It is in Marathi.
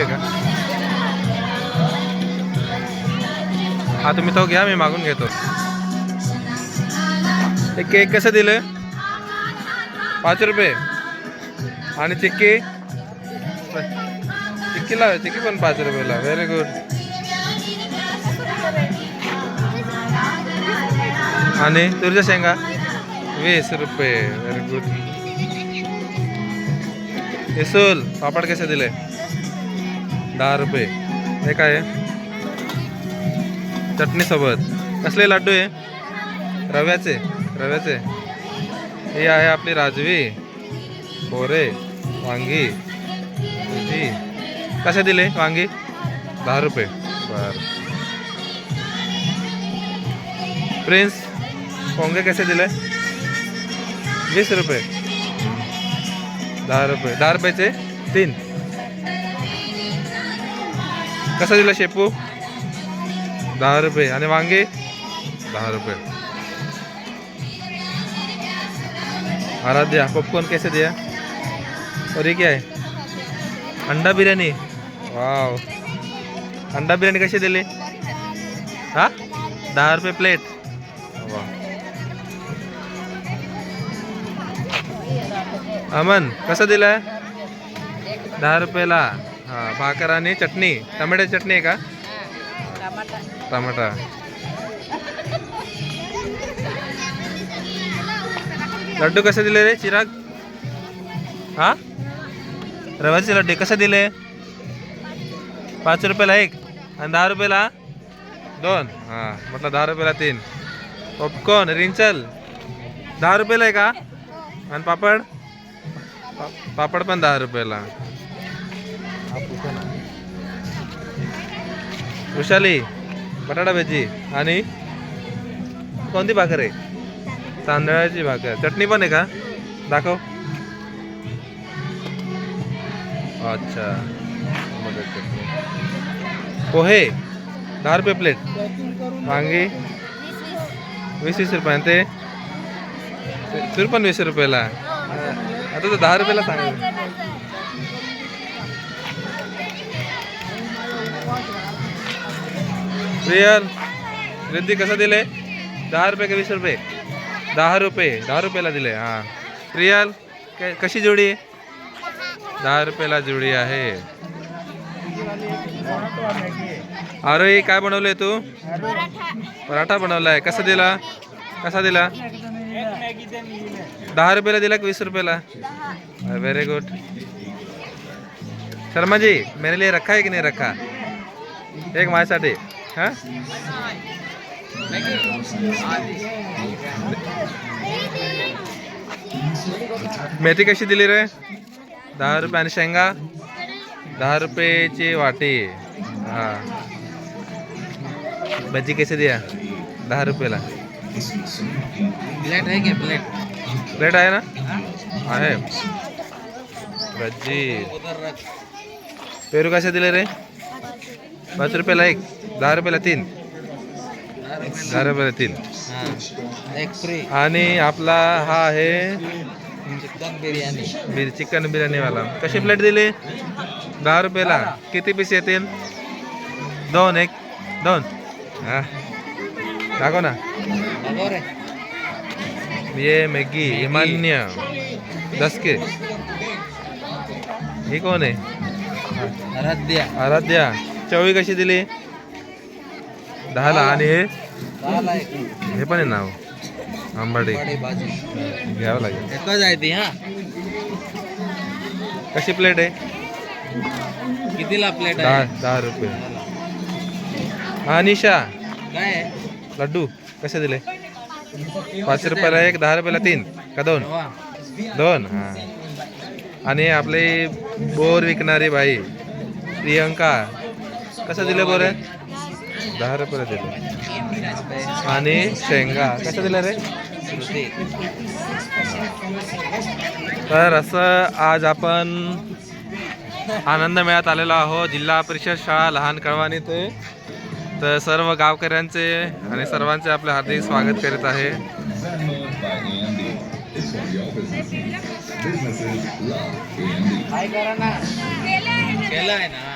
का? हा तुम्ही तो घ्या, मी मागून घेतो. हे केक कसं दिलं? 5 रुपये. आणि चिक्की चिक्की पण 5 रुपयाला. Very good. आणि तुरीच्या शेंगा 20 रुपये. Very good. इसूल पापड कसे दिले? 10 रुपये. हे काय आहे? चटणी सोबत. कसले लाडू आहे? रव्याचे. ही आहे आपली राजवी. बोरे, वांगी, भजी. कसे दिले वांगी? 10 रुपये. बर. प्रिन्स पोंगे कसे दिले? 20 रुपये. 10 रुपये. 10 रुपयाचे 3. कसा दिला शेपू? 10 रुपये. आणि वांगे 10 रुपये. आराध्या पॉपकॉर्न कैसे दिया? और ये क्या है? अंडा बिर्याणी. वाव. अंडा बिर्याणी कशी दिली? हा 10 रुपये प्लेट. अमन कसा दिलाय? 10 रुपयाला. हा भाकर आणि चटणी. टमाट्याची चटणी आहे का? टमाटा. लड्डू कसे दिले रे चिराग? हा रव्याचे लड्डू कसे दिले? 5 रुपयाला 1 आणि 10 रुपयाला 2. हा म्हटलं 10 रुपयाला 3. पॉपकॉर्न रिंचल 10 रुपयाला आहे का? आणि पापड पण 10 रुपयाला. वृषाली बटाटा भजी. आणि कोणती भाकर आहे? तांदळाची भाकर. चटणी पण आहे का? दाखव. अच्छा. पोहे 10 रुपये प्लेट. वांगी 20 रुपये. ते तूर पण 20 रुपयाला. आता तर 10 रुपयाला सांग. रियल रिद्धी कसं दिले? 10 रुपये का 20 रुपये? 10 रुपये. 10 रुपयाला दिले. हा रियल कशी जोडी? 10 रुपयाला जोडी आहे. अरे काय बनवलंय तू? पराठा बनवलाय. कसा दिला? 10 रुपयाला दिला की 20 रुपयाला? Very good. शर्मा जी मेरे लिए रखा है कि नहीं रखा? एक माझ्यासाठी. हा मेथी कशी दिली रे? 10 रुपये. आणि शेंगा 10 रुपयाची वाटी. हा भजी कैसे दिया? 10 रुपयाला. प्लेट है क्या? प्लेट आहे ना? आहे. भजी. पेरू कसे दिले रे? 5 रुपयाला 1. 10 रुपयाला 3. 10 रुपयाला 3. एक फ्री. आणि आपला हा आहे चिकन बिर्याणी. बिर्याणी वाला. कशी प्लेट दिली? 10 रुपयाला. किती पीस येतील? 2. 1 2. हा दाखव ना. ये मॅगी इमान्य 10 के. ही कोण आहे? आराध्या. चवळी कशी दिली? 10 ला. आणि हे पण आहे नाव आंबाडी. घ्यावं लागेल. एकच आहे ती. हा कशी प्लेट आहे? कितीला प्लेट आहे? 10 रुपये. अनिशा काय लड्डू कसे दिले? 5 रुपयाला 1. 10 रुपयाला 3 का 2? 2. हा. आणि आपले बोर विकणारी बाई प्रियंका कसं दिले बोर? 10 रुपयाला दिले. आणि शेंगा कसं दिलं रे? तर असं आज आपण आनंद मेळ्यात आलेलो आहोत. जिल्हा परिषद शाळा लहान कळवानी ते. तर सर्व गावकऱ्यांचे आणि सर्वांचे आपले हार्दिक स्वागत करीत आहे. काय करा ना केलं आहे ना.